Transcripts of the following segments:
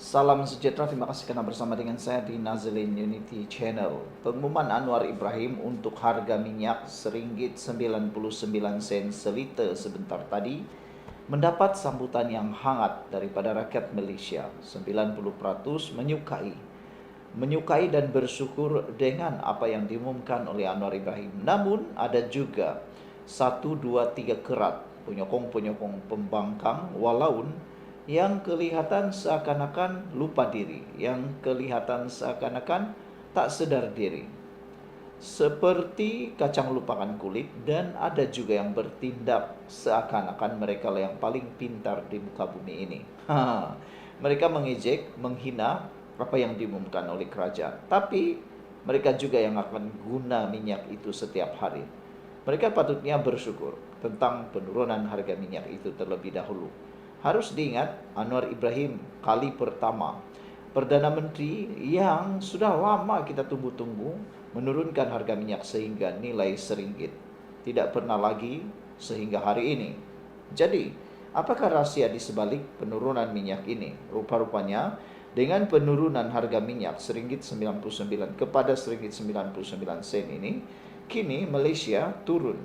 Salam sejahtera, terima kasih karena bersama dengan saya di Nazlin Unity Channel. Pengumuman Anwar Ibrahim untuk harga minyak RM1.99 seliter sebentar tadi mendapat sambutan yang hangat daripada rakyat Malaysia. 90% menyukai dan bersyukur dengan apa yang diumumkan oleh Anwar Ibrahim. Namun ada juga 1, 2, 3 kerat penyokong-penyokong pembangkang walaun yang kelihatan seakan-akan lupa diri, yang kelihatan seakan-akan tak sedar diri, seperti kacang lupakan kulit. Dan ada juga yang bertindak seakan-akan mereka lah yang paling pintar di muka bumi ini. Mereka mengejek, menghina apa yang diumumkan oleh kerajaan, tapi mereka juga yang akan guna minyak itu setiap hari. Mereka patutnya bersyukur tentang penurunan harga minyak itu terlebih dahulu. Harus diingat, Anwar Ibrahim kali pertama Perdana Menteri yang sudah lama kita tunggu-tunggu menurunkan harga minyak sehingga nilai RM1. Tidak pernah lagi sehingga hari ini. Jadi, apakah rahasia di sebalik penurunan minyak ini? Rupa-rupanya, dengan penurunan harga minyak RM1.99 kepada RM1.99 ini, kini Malaysia turun.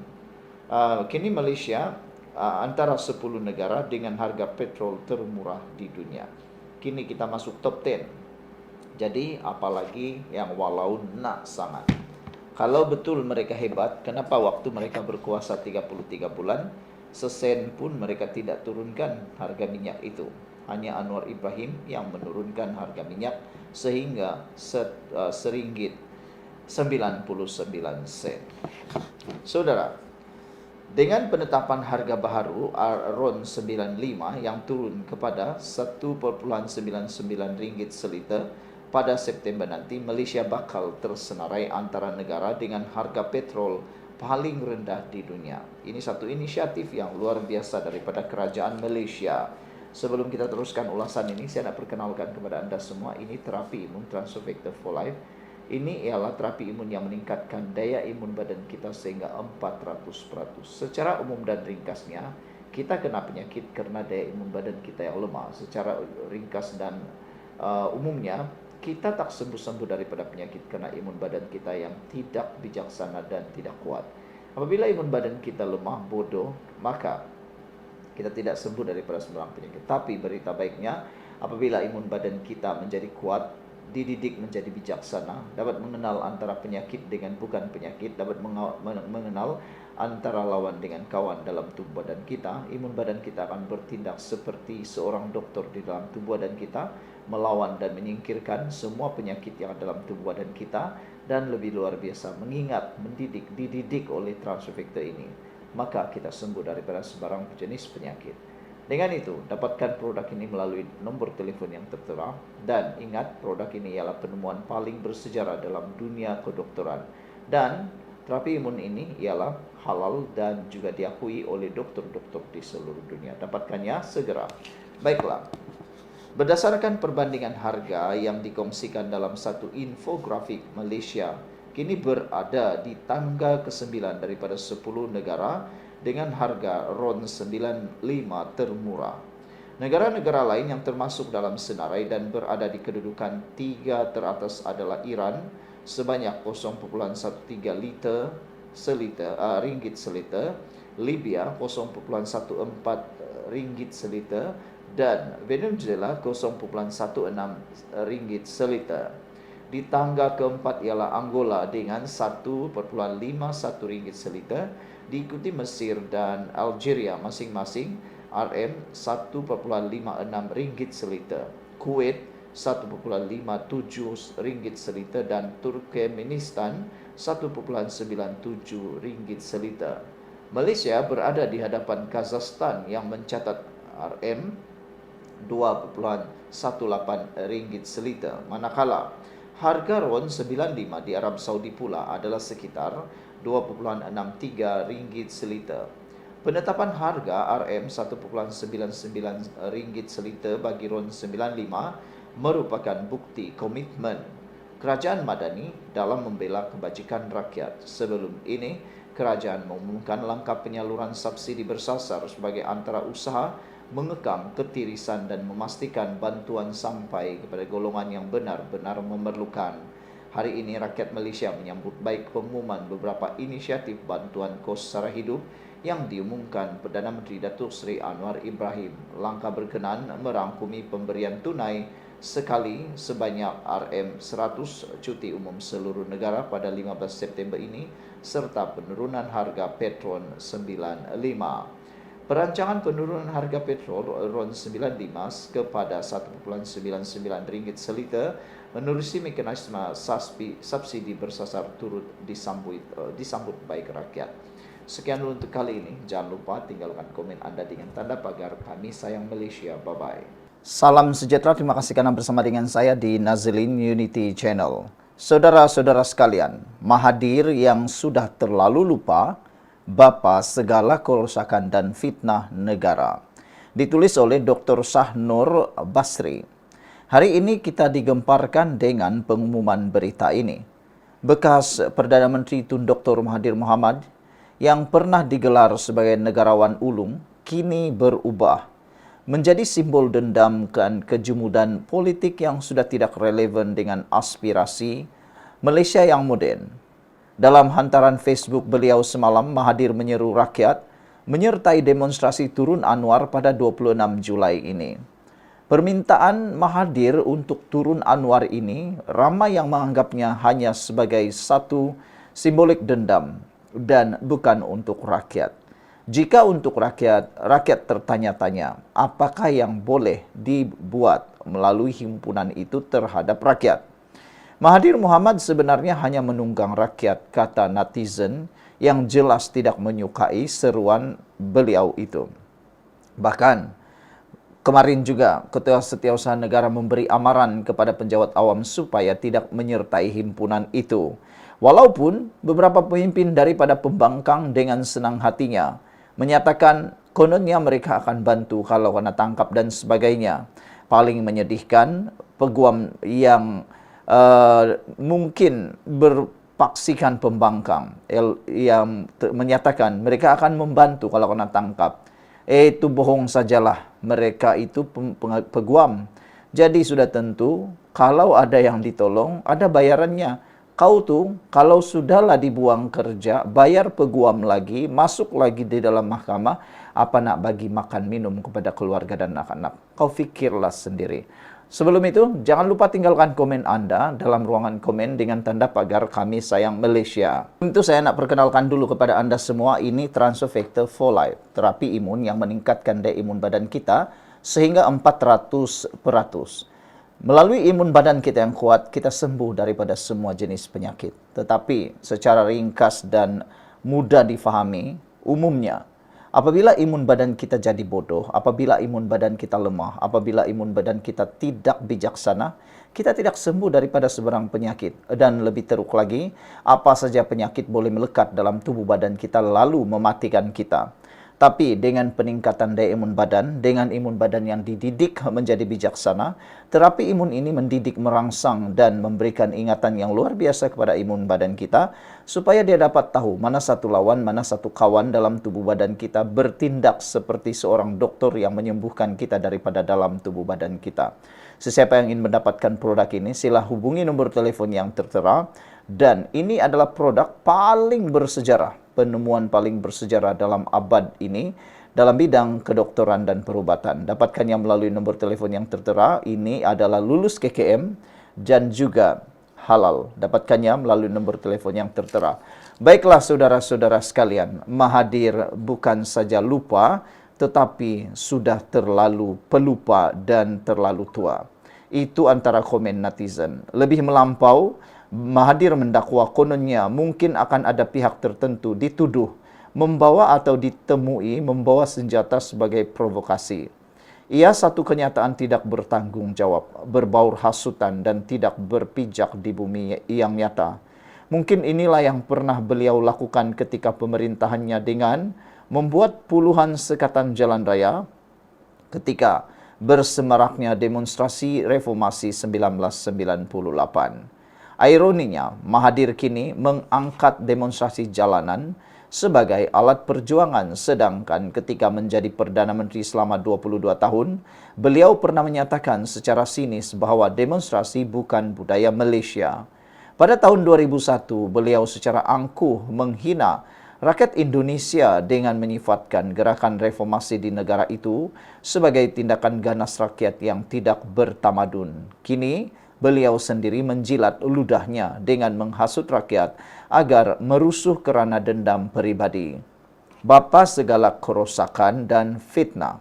Kini Malaysia antara 10 negara dengan harga petrol termurah di dunia. Kini kita masuk top 10. Jadi apalagi yang walau nak sangat. Kalau betul mereka hebat, kenapa waktu mereka berkuasa 33 bulan, sesen pun mereka tidak turunkan harga minyak itu? Hanya Anwar Ibrahim yang menurunkan harga minyak sehingga RM1.99. Saudara, dengan penetapan harga baharu RON95 yang turun kepada RM1.99 seliter pada September nanti, Malaysia bakal tersenarai antara negara dengan harga petrol paling rendah di dunia. Ini satu inisiatif yang luar biasa daripada kerajaan Malaysia. Sebelum kita teruskan ulasan ini, saya nak perkenalkan kepada anda semua, ini terapi imun Transfer Factor for Life. Ini ialah terapi imun yang meningkatkan daya imun badan kita sehingga 400%. Secara umum dan ringkasnya, kita kena penyakit karena daya imun badan kita yang lemah. Secara ringkas dan umumnya, kita tak sembuh-sembuh daripada penyakit karena imun badan kita yang tidak bijaksana dan tidak kuat. Apabila imun badan kita lemah, bodoh, maka kita tidak sembuh daripada sembarang penyakit. Tapi berita baiknya, apabila imun badan kita menjadi kuat, dididik menjadi bijaksana, dapat mengenal antara penyakit dengan bukan penyakit, dapat mengenal antara lawan dengan kawan dalam tubuh badan kita, imun badan kita akan bertindak seperti seorang doktor di dalam tubuh badan kita, melawan dan menyingkirkan semua penyakit yang ada dalam tubuh badan kita. Dan lebih luar biasa, mengingat, dididik oleh transfer factor ini, maka kita sembuh daripada sebarang jenis penyakit. Dengan itu, dapatkan produk ini melalui nombor telefon yang tertera. Dan ingat, produk ini ialah penemuan paling bersejarah dalam dunia kedokteran. Dan terapi imun ini ialah halal dan juga diakui oleh dokter-dokter di seluruh dunia. Dapatkannya segera. Baiklah, berdasarkan perbandingan harga yang dikongsikan dalam satu infografik, Malaysia kini berada di tangga ke-9 daripada 10 negara dengan harga RON95 termurah. Negara-negara lain yang termasuk dalam senarai dan berada di kedudukan 3 teratas adalah Iran sebanyak 0.13 ringgit seliter, Libya 0.14 ringgit seliter, dan Venezuela 0.16 ringgit seliter. Di tangga keempat ialah Angola dengan 1.51 ringgit seliter, diikuti Mesir dan Algeria masing-masing RM1.56 ringgit seliter, Kuwait 1.57 ringgit seliter, dan Turkmenistan 1.97 ringgit seliter. Malaysia berada di hadapan Kazakhstan yang mencatat RM2.18 ringgit seliter, manakala harga RON95 di Arab Saudi pula adalah sekitar RM2.63 ringgit seliter. Penetapan harga RM1.99 ringgit seliter bagi RON95 merupakan bukti komitmen kerajaan Madani dalam membela kebajikan rakyat. Sebelum ini, kerajaan mengumumkan langkah penyaluran subsidi bersasar sebagai antara usaha mengekang ketirisan dan memastikan bantuan sampai kepada golongan yang benar-benar memerlukan. Hari ini rakyat Malaysia menyambut baik pengumuman beberapa inisiatif bantuan kos sara hidup yang diumumkan Perdana Menteri Datuk Seri Anwar Ibrahim. Langkah berkenaan merangkumi pemberian tunai sekali sebanyak RM100 cuti umum seluruh negara pada 15 September ini serta penurunan harga petrol 95. Perancangan penurunan harga petrol RON95 kepada RM1.99 seliter menerusi mekanisme subsidi bersasar turut disambut baik rakyat. Sekian dulu untuk kali ini. Jangan lupa tinggalkan komen Anda dengan tanda pagar Kami Sayang Malaysia. Bye-bye. Salam sejahtera, terima kasih karena bersama dengan saya di Nazilin Unity Channel. Saudara-saudara sekalian, Mahathir yang sudah terlalu lupa bapa segala kerosakan dan fitnah negara. Ditulis oleh Dr. Shahnur Basri. Hari ini kita digemparkan dengan pengumuman berita ini. Bekas Perdana Menteri Tun Dr. Mahathir Mohamad yang pernah digelar sebagai negarawan ulung kini berubah menjadi simbol dendam dan kejumudan politik yang sudah tidak relevan dengan aspirasi Malaysia yang moden. Dalam hantaran Facebook beliau semalam, Mahathir menyeru rakyat menyertai demonstrasi turun Anwar pada 26 Julai ini. Permintaan Mahathir untuk turun Anwar ini, ramai yang menganggapnya hanya sebagai satu simbolik dendam dan bukan untuk rakyat. Jika untuk rakyat, rakyat tertanya-tanya apakah yang boleh dibuat melalui himpunan itu terhadap rakyat. Mahathir Mohamad sebenarnya hanya menunggang rakyat, kata netizen yang jelas tidak menyukai seruan beliau itu. Bahkan kemarin juga Ketua Setiausaha Negara memberi amaran kepada penjawat awam supaya tidak menyertai himpunan itu. Walaupun beberapa pemimpin daripada pembangkang dengan senang hatinya menyatakan kononnya mereka akan bantu kalau kena tangkap dan sebagainya. Paling menyedihkan, peguam yang mungkin berpaksikan pembangkang yang menyatakan mereka akan membantu kalau kena tangkap. Itu bohong sajalah, mereka itu peguam. Jadi sudah tentu kalau ada yang ditolong, ada bayarannya. Kau tuh kalau sudahlah dibuang kerja, bayar peguam lagi, masuk lagi di dalam mahkamah, apa nak bagi makan minum kepada keluarga dan anak-anak. Kau fikirlah sendiri. Sebelum itu, jangan lupa tinggalkan komen Anda dalam ruangan komen dengan tanda pagar Kami Sayang Malaysia. Tentu saya nak perkenalkan dulu kepada Anda semua, ini Transfer Factor for Life, terapi imun yang meningkatkan daya imun badan kita sehingga 400%. Melalui imun badan kita yang kuat, kita sembuh daripada semua jenis penyakit. Tetapi secara ringkas dan mudah difahami, umumnya apabila imun badan kita jadi bodoh, apabila imun badan kita lemah, apabila imun badan kita tidak bijaksana, kita tidak sembuh daripada sebarang penyakit. Dan lebih teruk lagi, apa saja penyakit boleh melekat dalam tubuh badan kita lalu mematikan kita. Tapi dengan peningkatan daya imun badan, dengan imun badan yang dididik menjadi bijaksana, terapi imun ini mendidik, merangsang dan memberikan ingatan yang luar biasa kepada imun badan kita supaya dia dapat tahu mana satu lawan, mana satu kawan dalam tubuh badan kita, bertindak seperti seorang doktor yang menyembuhkan kita daripada dalam tubuh badan kita. Sesiapa yang ingin mendapatkan produk ini, sila hubungi nombor telepon yang tertera. Dan ini adalah produk paling bersejarah, penemuan paling bersejarah dalam abad ini dalam bidang kedokteran dan perubatan. Dapatkannya melalui nombor telepon yang tertera. Ini adalah lulus KKM dan juga halal. Dapatkannya melalui nombor telepon yang tertera. Baiklah saudara-saudara sekalian, Mahathir bukan saja lupa, tetapi sudah terlalu pelupa dan terlalu tua. Itu antara komen netizen. Lebih melampau, Mahathir mendakwa kononnya mungkin akan ada pihak tertentu dituduh membawa atau ditemui membawa senjata sebagai provokasi. Ia satu kenyataan tidak bertanggung jawab, berbaur hasutan dan tidak berpijak di bumi yang nyata. Mungkin inilah yang pernah beliau lakukan ketika pemerintahannya dengan membuat puluhan sekatan jalan raya ketika bersemaraknya demonstrasi reformasi 1998. Ironinya, Mahathir kini mengangkat demonstrasi jalanan sebagai alat perjuangan. Sedangkan ketika menjadi Perdana Menteri selama 22 tahun, beliau pernah menyatakan secara sinis bahwa demonstrasi bukan budaya Malaysia. Pada tahun 2001, beliau secara angkuh menghina rakyat Indonesia dengan menyifatkan gerakan reformasi di negara itu sebagai tindakan ganas rakyat yang tidak bertamadun. Kini, beliau sendiri menjilat ludahnya dengan menghasut rakyat agar merusuh kerana dendam peribadi. Bapa segala kerosakan dan fitnah.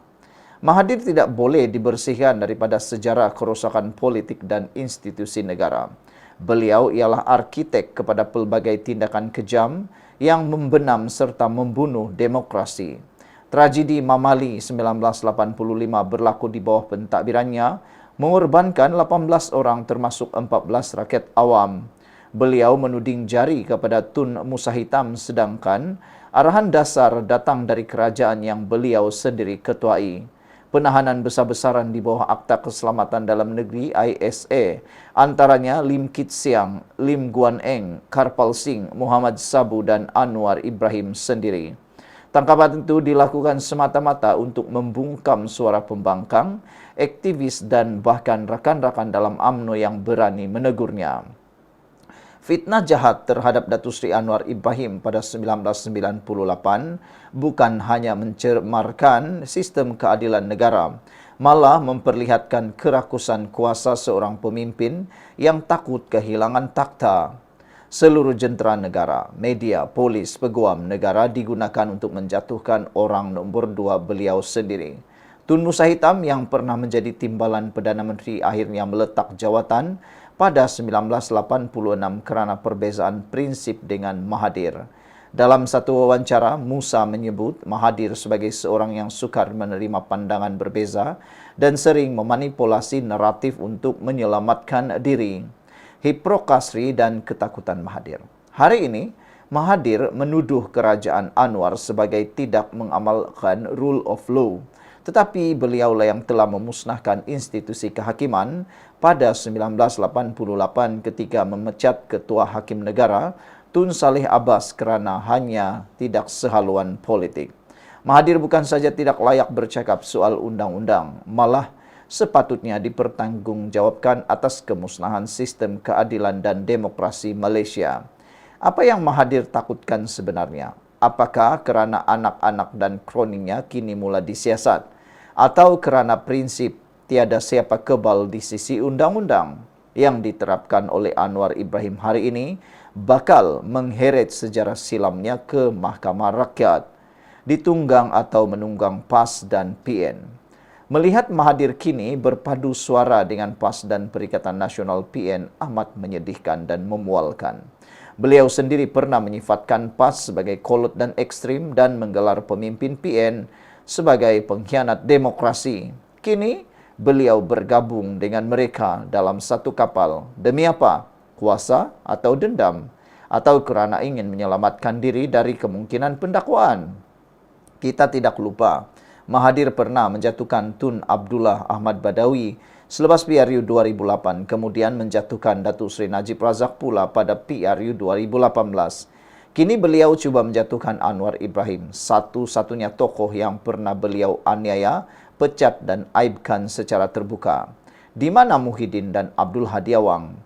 Mahathir tidak boleh dibersihkan daripada sejarah kerosakan politik dan institusi negara. Beliau ialah arkitek kepada pelbagai tindakan kejam yang membenam serta membunuh demokrasi. Tragedi Mamali 1985 berlaku di bawah pentadbirannya, mengorbankan 18 orang termasuk 14 rakyat awam. Beliau menuding jari kepada Tun Musa Hitam sedangkan arahan dasar datang dari kerajaan yang beliau sendiri ketuai. Penahanan besar-besaran di bawah Akta Keselamatan Dalam Negeri ISA, antaranya Lim Kit Siang, Lim Guan Eng, Karpal Singh, Muhammad Sabu dan Anwar Ibrahim sendiri. Tangkapan itu dilakukan semata-mata untuk membungkam suara pembangkang, aktivis dan bahkan rakan-rakan dalam UMNO yang berani menegurnya. Fitnah jahat terhadap Datuk Seri Anwar Ibrahim pada 1998 bukan hanya mencemarkan sistem keadilan negara, malah memperlihatkan kerakusan kuasa seorang pemimpin yang takut kehilangan takhta. Seluruh jentera negara, media, polis, peguam negara digunakan untuk menjatuhkan orang nombor 2 beliau sendiri. Tun Musa Hitam yang pernah menjadi timbalan Perdana Menteri akhirnya meletak jawatan pada 1986 kerana perbezaan prinsip dengan Mahathir. Dalam satu wawancara, Musa menyebut Mahathir sebagai seorang yang sukar menerima pandangan berbeza dan sering memanipulasi naratif untuk menyelamatkan diri. Hipokrisি dan ketakutan Mahathir. Hari ini, Mahathir menuduh kerajaan Anwar sebagai tidak mengamalkan rule of law. Tetapi beliaulah yang telah memusnahkan institusi kehakiman pada 1988 ketika memecat Ketua Hakim Negara Tun Saleh Abbas kerana hanya tidak sehaluan politik. Mahathir bukan saja tidak layak bercakap soal undang-undang, malah sepatutnya dipertanggungjawabkan atas kemusnahan sistem keadilan dan demokrasi Malaysia. Apa yang Mahathir takutkan sebenarnya? Apakah kerana anak-anak dan kroninya kini mula disiasat? Atau kerana prinsip tiada siapa kebal di sisi undang-undang yang diterapkan oleh Anwar Ibrahim hari ini bakal mengheret sejarah silamnya ke Mahkamah Rakyat, ditunggang atau menunggang PAS dan PN. Melihat Mahathir kini berpadu suara dengan PAS dan Perikatan Nasional PN amat menyedihkan dan memualkan. Beliau sendiri pernah menyifatkan PAS sebagai kolot dan ekstrim dan menggelar pemimpin PN sebagai pengkhianat demokrasi. Kini, beliau bergabung dengan mereka dalam satu kapal. Demi apa? Kuasa atau dendam? Atau kerana ingin menyelamatkan diri dari kemungkinan pendakwaan? Kita tidak lupa, Mahathir pernah menjatuhkan Tun Abdullah Ahmad Badawi selepas PRU 2008, kemudian menjatuhkan Datuk Seri Najib Razak pula pada PRU 2018. Kini beliau cuba menjatuhkan Anwar Ibrahim, satu-satunya tokoh yang pernah beliau aniaya, pecat dan aibkan secara terbuka. Di mana Muhyiddin dan Abdul Hadi Awang?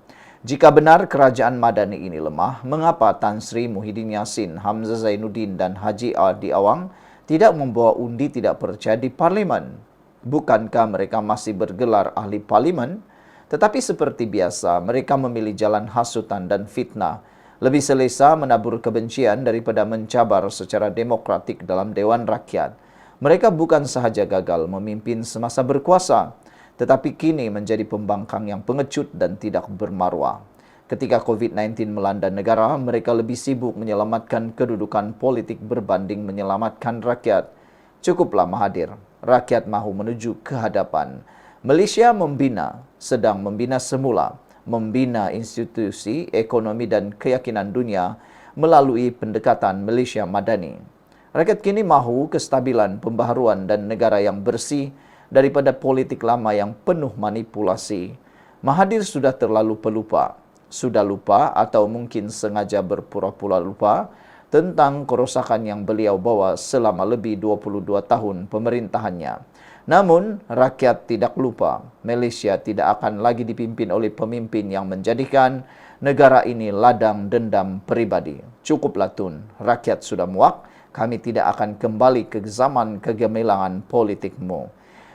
Jika benar kerajaan Madani ini lemah, mengapa Tan Sri Muhyiddin Yassin, Hamzah Zainuddin dan Haji Hadi Awang tidak membawa undi tidak percaya di parlimen? Bukankah mereka masih bergelar ahli parlimen? Tetapi seperti biasa, mereka memilih jalan hasutan dan fitnah. Lebih selesa menabur kebencian daripada mencabar secara demokratik dalam Dewan Rakyat. Mereka bukan sahaja gagal memimpin semasa berkuasa, tetapi kini menjadi pembangkang yang pengecut dan tidak bermaruah. Ketika COVID-19 melanda negara, mereka lebih sibuk menyelamatkan kedudukan politik berbanding menyelamatkan rakyat. Cukuplah Mahathir, rakyat mahu menuju ke hadapan. Malaysia sedang membina semula. Membina institusi, ekonomi dan keyakinan dunia melalui pendekatan Malaysia Madani. Rakyat kini mahu kestabilan, pembaharuan dan negara yang bersih daripada politik lama yang penuh manipulasi. Mahathir sudah terlalu pelupa. Sudah lupa atau mungkin sengaja berpura-pura lupa tentang kerosakan yang beliau bawa selama lebih 22 tahun pemerintahannya. Namun, rakyat tidak lupa, Malaysia tidak akan lagi dipimpin oleh pemimpin yang menjadikan negara ini ladang dendam pribadi. Cukuplah Tun, rakyat sudah muak, kami tidak akan kembali ke zaman kegemilangan politikmu.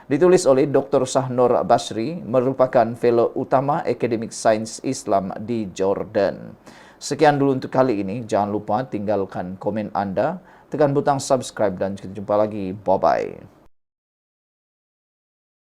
Ditulis oleh Dr. Sahnur Basri, merupakan fellow utama Akademik Sains Islam di Jordan. Sekian dulu untuk kali ini, jangan lupa tinggalkan komen Anda, tekan butang subscribe dan kita jumpa lagi. Bye-bye.